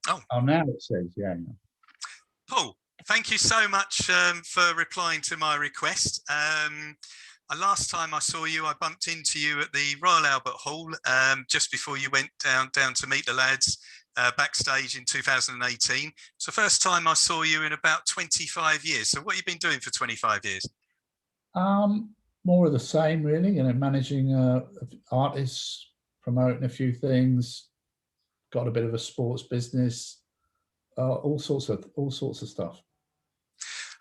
Oh, Oh, now it says, yeah. Paul, thank you so much for replying to my request. Last time I saw you, I bumped into you at the Royal Albert Hall just before you went down to meet the lads backstage in 2018. It's the first time I saw you in about 25 years. So what have you been doing for 25 years? More of the same, really. You know, managing artists, promoting a few things, got a bit of a sports business, all sorts of stuff.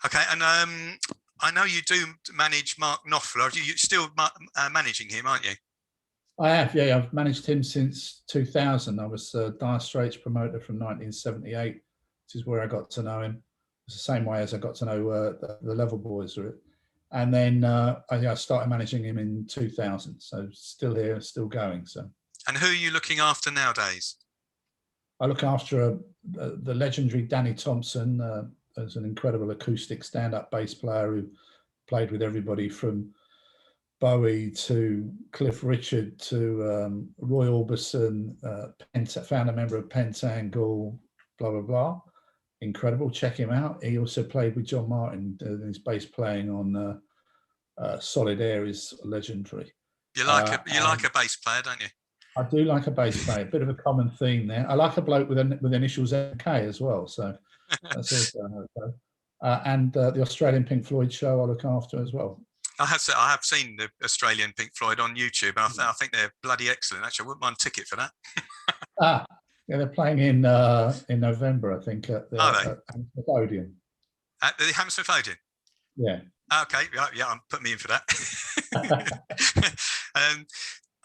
Okay, and I know you do manage Mark Knopfler. You're still managing him, aren't you? I have, yeah. I've managed him since 2000. I was Dire Straits promoter from 1978, which is where I got to know him. It's the same way as I got to know the Level Boys. And then I started managing him in 2000. So still here, still going. So. And who are you looking after nowadays? I look after the legendary Danny Thompson, as an incredible acoustic stand-up bass player who played with everybody from Bowie to Cliff Richard to Roy Orbison, founder member of Pentangle, blah, blah, blah. Incredible. Check him out. He also played with John Martin. His bass playing on Solid Air is legendary. You like a bass player, don't you? I do like a bass player. A bit of a common theme there. I like a bloke with initials MK as well. So that's also and the Australian Pink Floyd show I look after as well. I have seen the Australian Pink Floyd on YouTube, and I think they're bloody excellent. Actually, I wouldn't mind a ticket for that. Yeah, they're playing in November, I think, at the Hammersmith Odeon. At the Hammersmith Odeon? Yeah. Okay, yeah, put me in for that.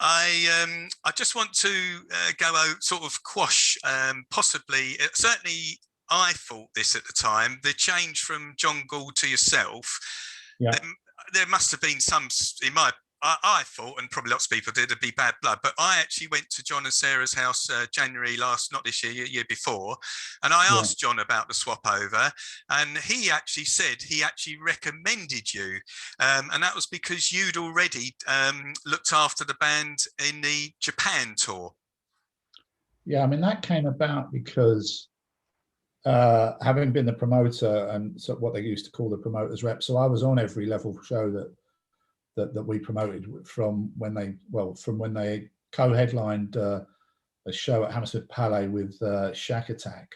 I just want to go sort of quash possibly, certainly I thought this at the time, the change from John Gould to yourself. Yeah. There must have been some, I thought, and probably lots of people did, it'd be bad blood, but I actually went to John and Sarah's house January not this year, year before, and I asked John about the swap over, and he actually said he actually recommended you, and that was because you'd already looked after the band in the Japan tour. Yeah, I mean, that came about because having been the promoter and so what they used to call the promoter's rep, so I was on every Level show that we promoted from when they co-headlined a show at Hammersmith Palais with Shack Attack,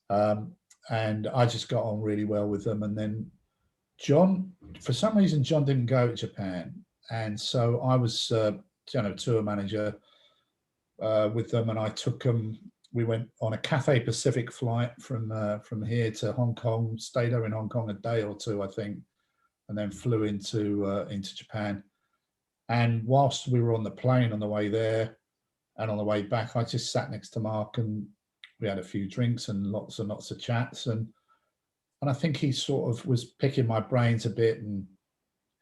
and I just got on really well with them. And then John, for some reason, John didn't go to Japan, and so I was tour manager with them, and I took them. We went on a Cathay Pacific flight from here to Hong Kong, stayed over in Hong Kong a day or two, I think, and then flew into Japan. And whilst we were on the plane on the way there and on the way back, I just sat next to Mark and we had a few drinks and lots of chats. And I think he sort of was picking my brains a bit and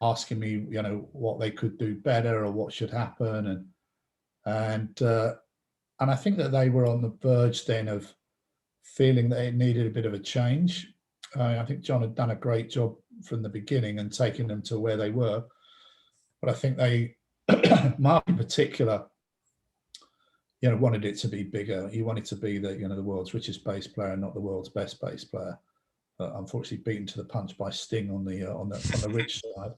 asking me, what they could do better or what should happen. And I think that they were on the verge then of feeling that it needed a bit of a change. I think John had done a great job from the beginning and taking them to where they were. But I think they, Mark in particular, wanted it to be bigger. He wanted to be the world's richest bass player and not the world's best bass player. Unfortunately, beaten to the punch by Sting on the rich side.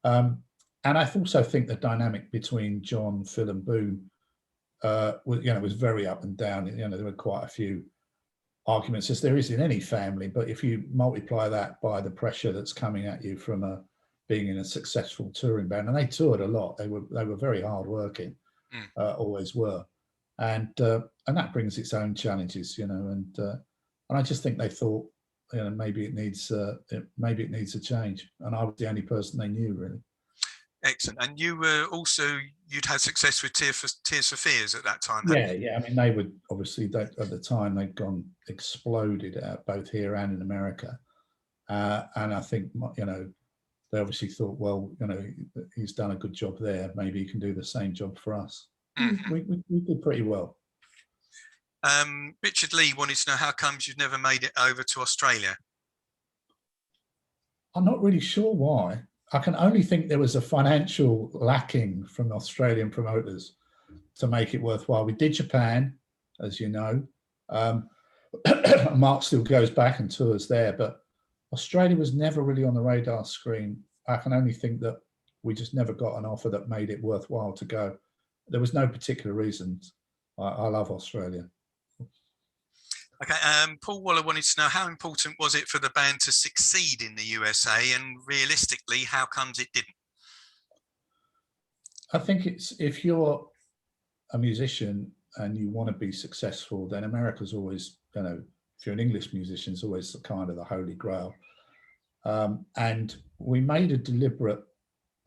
And I also think the dynamic between John, Phil, and Boone was very up and down. There were quite a few arguments, as there is in any family, but if you multiply that by the pressure that's coming at you from being in a successful touring band, and they toured a lot, they were very hard working, always were, and that brings its own challenges, and I just think they thought, maybe it needs a change, and I was the only person they knew, really. Excellent. And you were also, you'd had success with Tears for Fears at that time. Yeah. I mean, they would obviously, at the time, they'd gone exploded both here and in America. And I think, they obviously thought, well, he's done a good job there. Maybe he can do the same job for us. Mm-hmm. We did pretty well. Richard Lee wanted to know how comes you've never made it over to Australia? I'm not really sure why. I can only think there was a financial lacking from Australian promoters to make it worthwhile. We did Japan, as you know. Mark still goes back and tours there, but Australia was never really on the radar screen. I can only think that we just never got an offer that made it worthwhile to go. There was no particular reasons. I love Australia. Okay, Paul Waller wanted to know how important was it for the band to succeed in the USA, and realistically, how comes it didn't? I think it's, if you're a musician and you want to be successful, then America's always, you know, if you're an English musician, it's always kind of the holy grail. And we made a deliberate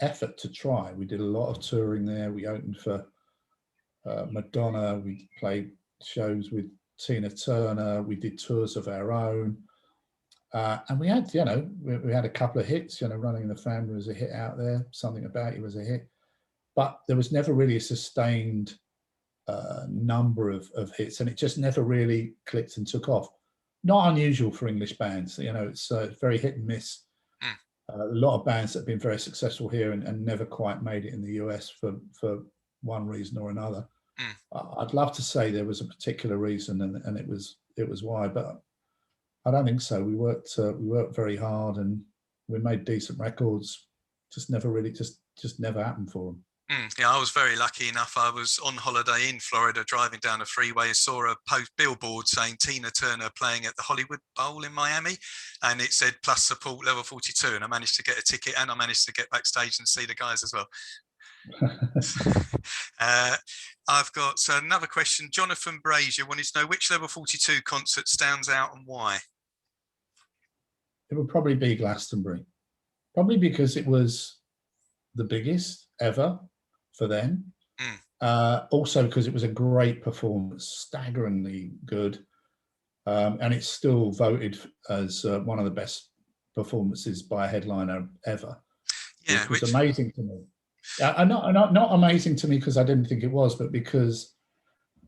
effort to try. We did a lot of touring there. We opened for Madonna. We played shows with Tina Turner. We did tours of our own. And we had, you know, we had a couple of hits, you know, Running in the Family was a hit out there. Something About You was a hit. But there was never really a sustained number of hits, and it just never really clicked and took off. Not unusual for English bands, you know, it's very hit and miss. A lot of bands that have been very successful here and never quite made it in the US for one reason or another. I'd love to say there was a particular reason and it was why, but I don't think so. We worked very hard and we made decent records. Just never really, just never happened for them. Yeah, I was very lucky enough. I was on holiday in Florida, driving down a freeway, saw a billboard saying Tina Turner playing at the Hollywood Bowl in Miami, and it said plus support level 42, and I managed to get a ticket and I managed to get backstage and see the guys as well. I've got another question. Jonathan Brazier wanted to know which level 42 concert stands out and why. It would probably be Glastonbury, probably because it was the biggest ever for them. Also because it was a great performance, staggeringly good, and it's still voted as one of the best performances by a headliner ever. Yeah, which was amazing to me. Not amazing to me because I didn't think it was, but because,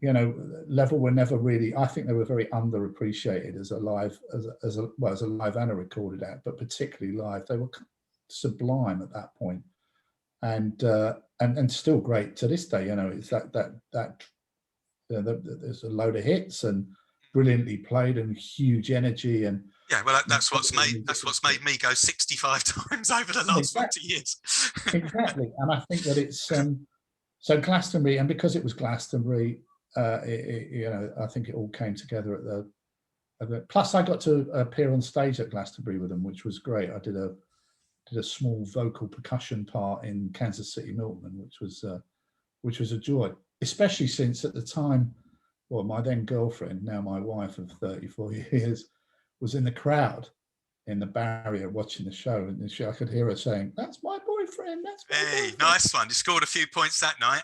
you know, Level were never really, I think they were very underappreciated as a live, as a live and a recorded act, but particularly live. They were sublime at that point. And still great to this day. You know, it's there's a load of hits and brilliantly played and huge energy. And yeah, well, that's what's made me go 65 times over the last 40 years. Exactly, and I think that it's so Glastonbury, and because it was Glastonbury, you know, I think it all came together at the. Plus, I got to appear on stage at Glastonbury with them, which was great. I did a small vocal percussion part in Kansas City Milkman, which was a joy, especially since at the time, well, my then girlfriend, now my wife of 34 years, was in the crowd in the barrier watching the show, and I could hear her saying, "That's my boyfriend, that's my boyfriend." Nice one. You scored a few points that night.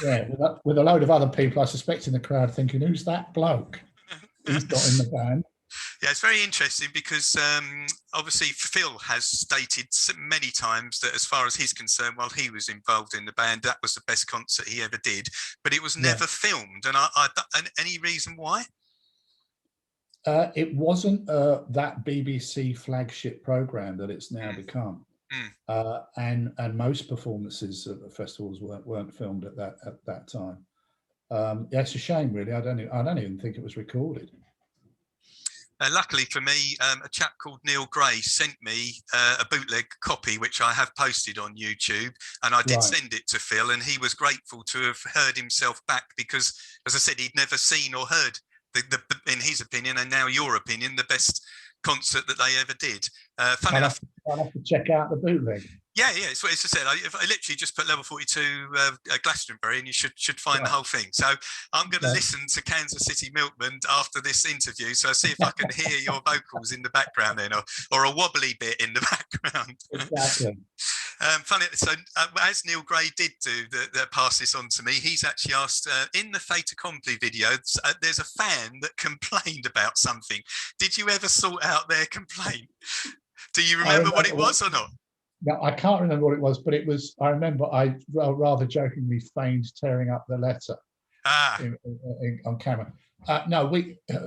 Yeah, with a load of other people, I suspect, in the crowd thinking, "Who's that bloke? He's not in the band." Yeah, it's very interesting because obviously Phil has stated many times that as far as he's concerned, while he was involved in the band, that was the best concert he ever did, but it was never filmed. And any reason why? It wasn't that BBC flagship program that it's now become. And most performances at festivals weren't filmed at that time. Yeah, it's a shame, really. I don't even think it was recorded. Luckily for me, a chap called Neil Gray sent me a bootleg copy, which I have posted on YouTube, and I did send it to Phil, and he was grateful to have heard himself back because, as I said, he'd never seen or heard, in his opinion, and now your opinion, the best concert that they ever did. Funny enough, I'll have to check out the bootleg. Yeah, it's what I said. I literally just put level 42 Glastonbury, and you should find the whole thing. So I'm going to listen to Kansas City Milkman after this interview. So I'll see if I can hear your vocals in the background then, or a wobbly bit in the background. Exactly. Funny. So as Neil Gray did do, that pass this on to me, he's actually asked in the Fait Accompli video. There's a fan that complained about something. Did you ever sort out their complaint? Do you remember what it was or not? No, I can't remember what it was, but it was. I remember I rather jokingly feigned tearing up the letter on camera. No,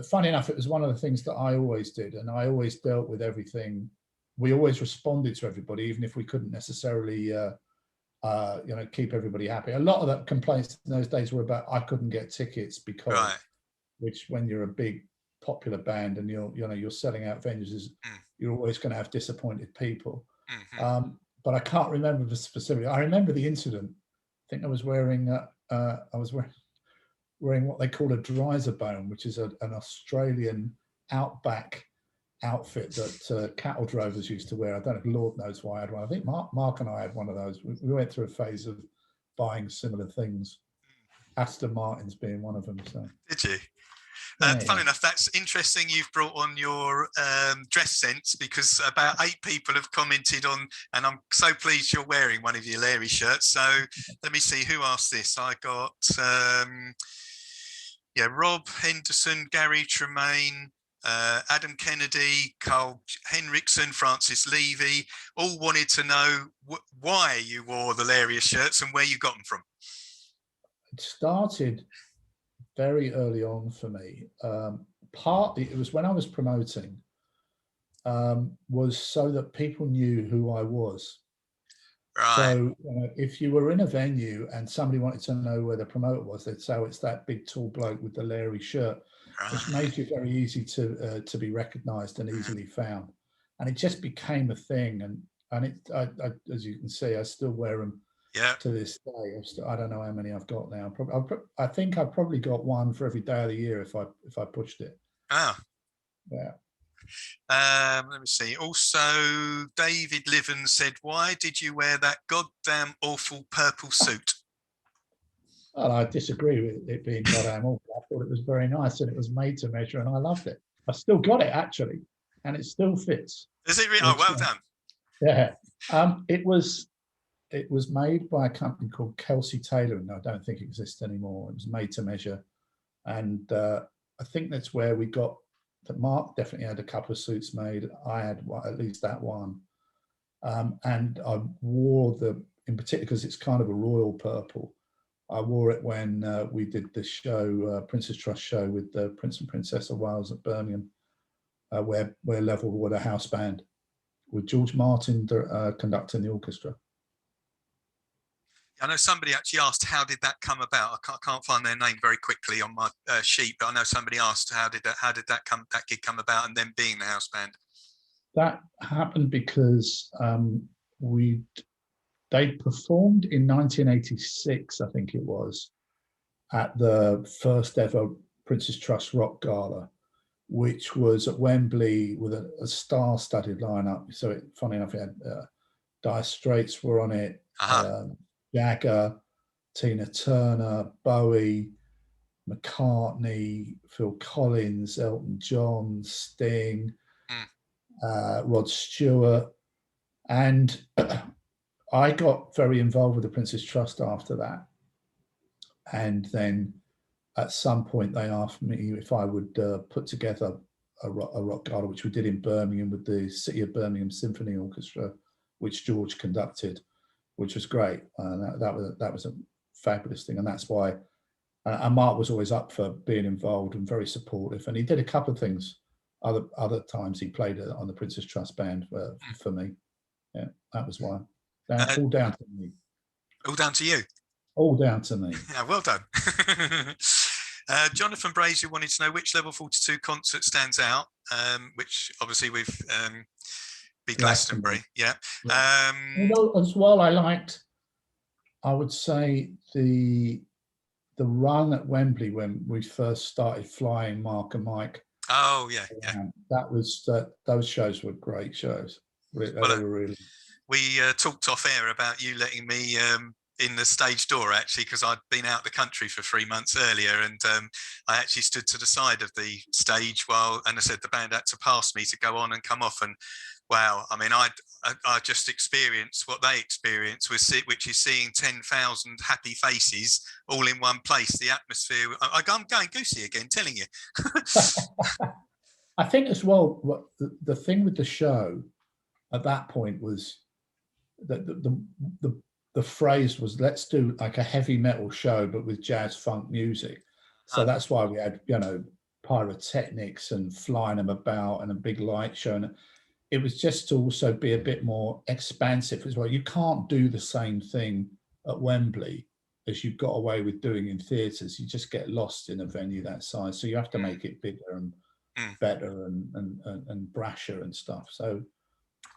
funny enough, it was one of the things that I always did, and I always dealt with everything. We always responded to everybody, even if we couldn't necessarily, keep everybody happy. A lot of the complaints in those days were about I couldn't get tickets because, which when you're a big popular band and you're selling out venues, you're always going to have disappointed people. But I can't remember the specific. I remember the incident. I think I was wearing wearing what they call a Dreiserbone, which is an Australian outback outfit that cattle drovers used to wear. I don't know, Lord knows why I had one. I think Mark and I had one of those. We went through a phase of buying similar things, Aston Martins being one of them. So did you? Yeah. Funny enough, that's interesting. You've brought on your dress sense, because about 8 people have commented on, and I'm so pleased you're wearing one of your Larry shirts. So let me see who asked this. I got Rob Henderson, Gary Tremaine, Adam Kennedy, Carl Henriksen, Francis Levy, all wanted to know why you wore the Larry shirts and where you got them from. It started very early on for me. Partly it was when I was promoting, was so that people knew who I was. Right. So if you were in a venue and somebody wanted to know where the promoter was, they'd say, oh, it's that big tall bloke with the Larry shirt, which made you very easy to be recognised and easily found. And it just became a thing. And it, as you can see, I still wear them to this day. I don't know how many I've got now. I think I've probably got one for every day of the year if I pushed it. Oh. Yeah. Let me see. Also, David Liven said, why did you wear that goddamn awful purple suit? Well, I disagree with it being goddamn awful. I thought it was very nice and it was made to measure and I loved it. I still got it actually, and it still fits. Is it really? Oh, well done. Yeah. It was made by a company called Kelsey Taylor, and I don't think it exists anymore. It was made to measure. And I think that's where we got that. Mark definitely had a couple of suits made. I had at least that one. And I wore in particular, because it's kind of a royal purple, I wore it when we did the show, Princess Trust show with the Prince and Princess of Wales at Birmingham, where Level were a house band with George Martin conducting the orchestra. I know somebody actually asked, how did that come about? I can't find their name very quickly on my sheet, but I know somebody asked, how did that gig come about, and then being the house band? That happened because they performed in 1986, I think it was, at the first ever Princess Trust Rock Gala, which was at Wembley with a star-studded lineup. So funny enough, it had Dire Straits were on it, Jagger, Tina Turner, Bowie, McCartney, Phil Collins, Elton John, Sting, Rod Stewart. And I got very involved with the Princess Trust after that. And then at some point they asked me if I would put together a rock gala, which we did in Birmingham with the City of Birmingham Symphony Orchestra, which George conducted, which was great. That was a fabulous thing. And that's why, and Mark was always up for being involved and very supportive. And he did a couple of things. Other times he played on the Princess Trust band for me. Yeah, that was why. All down to me. All down to you. All down to me. Yeah, well done. Jonathan Brazier wanted to know which Level 42 concert stands out, which obviously we've be Glastonbury. Yeah. As well, I would say the run at Wembley when we first started flying, Mark and Mike. Oh yeah. That was those shows were great shows. They were really. We talked off air about you letting me in the stage door, actually, because I'd been out the country for 3 months earlier, and I actually stood to the side of the stage and I said the band had to pass me to go on and come off. And wow, I mean, I just experienced what they experienced, which is seeing 10,000 happy faces all in one place. The atmosphere, I'm going goosey again, telling you. I think as well, what the thing with the show at that point was that the phrase was, let's do like a heavy metal show, but with jazz funk music. So that's why we had, pyrotechnics and flying them about and a big light show. And it was just to also be a bit more expansive as well. You can't do the same thing at Wembley as you've got away with doing in theatres. You just get lost in a venue that size. So you have to make it bigger and better and brasher and stuff. So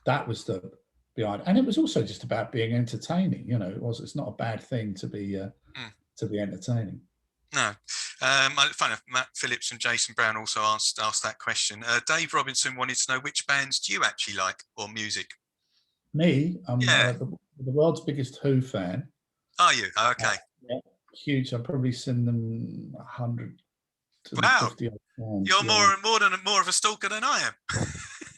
that was the behind, and it was also just about being entertaining. You know, it's not a bad thing to be entertaining. No. I find Matt Phillips and Jason Brown also asked that question. Dave Robinson wanted to know, which bands do you actually like, or music? Me, I'm the world's biggest Who fan. Are you? Okay. Yeah, huge. I've probably seen them 100 to Wow. 50 times. You're more of a stalker than I am.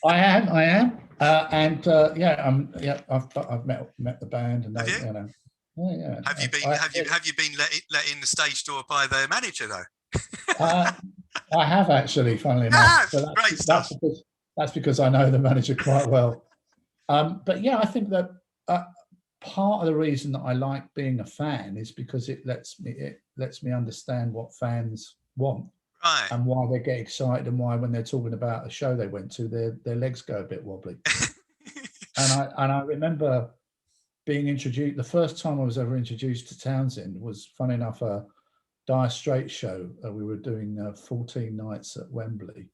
I am, and I've met the band, and they, you know. Yeah. Have you been let in the stage door by the manager though? I have actually, funnily enough. But great stuff. That's because I know the manager quite well. But yeah, I think that part of the reason that I like being a fan is because it lets me understand what fans want, right, and why they get excited, and why when they're talking about a show they went to, their legs go a bit wobbly. and I remember being introduced. The first time I was ever introduced to Townsend was, fun enough, a Dire Straits show. We were doing 14 nights at Wembley,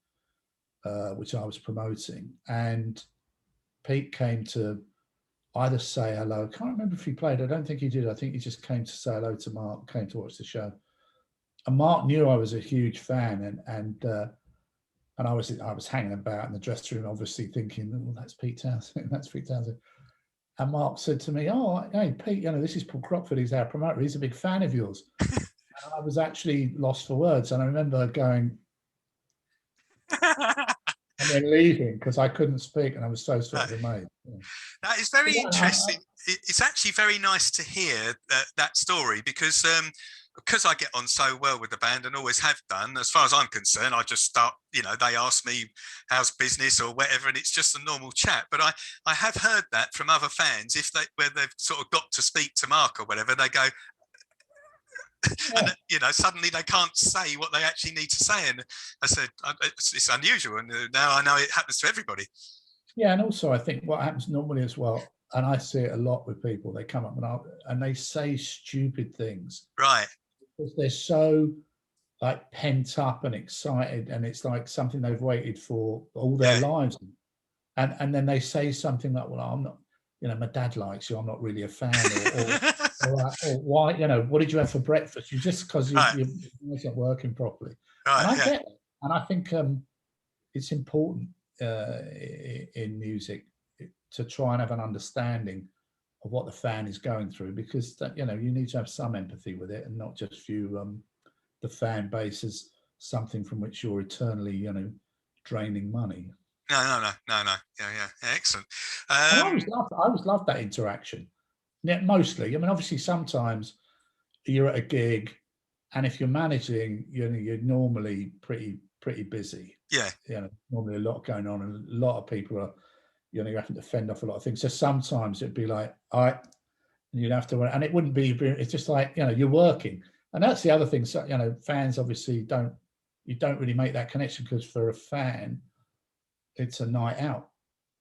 which I was promoting, and Pete came to either say hello. I can't remember if he played. I don't think he did. I think he just came to say hello to Mark, came to watch the show. And Mark knew I was a huge fan, and I was hanging about in the dressing room, obviously thinking, "Oh, that's Pete Townsend. That's Pete Townsend." And Mark said to me, "Oh, hey, Pete, you know, this is Paul Crockford. He's our promoter. He's a big fan of yours." And I was actually lost for words. And I remember going and then leaving because I couldn't speak, and I was so sort of amazed. Yeah. That is very interesting. It's actually very nice to hear that story, because I get on so well with the band and always have done. As far as I'm concerned, I just start, you know, they ask me how's business or whatever, and it's just a normal chat. But I have heard that from other fans, where they've sort of got to speak to Mark or whatever, they go, and you know, suddenly they can't say what they actually need to say. And I said, it's unusual, and now I know it happens to everybody. Yeah, and also I think what happens normally as well, and I see it a lot with people, they come up and they say stupid things. Right. Because they're so like pent up and excited, and it's like something they've waited for all their lives. And then they say something like, "Well, I'm not, you know, my dad likes you, I'm not really a fan," or "Why, you know, what did you have for breakfast?" You just because your mind's not working properly. And I get it, and I think it's important in music to try and have an understanding of what the fan is going through, because you know, you need to have some empathy with it, and not just view the fan base as something from which you're eternally, you know, draining money. No. Yeah. Excellent. And I always loved that interaction. Yeah, mostly. I mean, obviously, sometimes you're at a gig, and if you're managing, you know, you're normally pretty busy. Yeah. You know, normally a lot going on, and a lot of people are, you know, you're having to fend off a lot of things. So sometimes it'd be like, all right, and you'd have to, and it wouldn't be. It's just like, you know, you're working, and that's the other thing. So, you know, fans obviously don't really make that connection, because for a fan, it's a night out.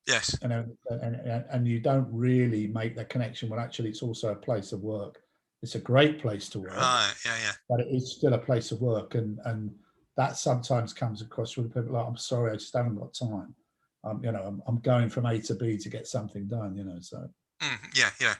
Yes. And you don't really make that connection. Well, actually, it's also a place of work. It's a great place to work. Yeah. But it is still a place of work, and that sometimes comes across with people like, "I'm sorry, I just haven't got time. You know, I'm going from A to B to get something done." You know, so. Yeah.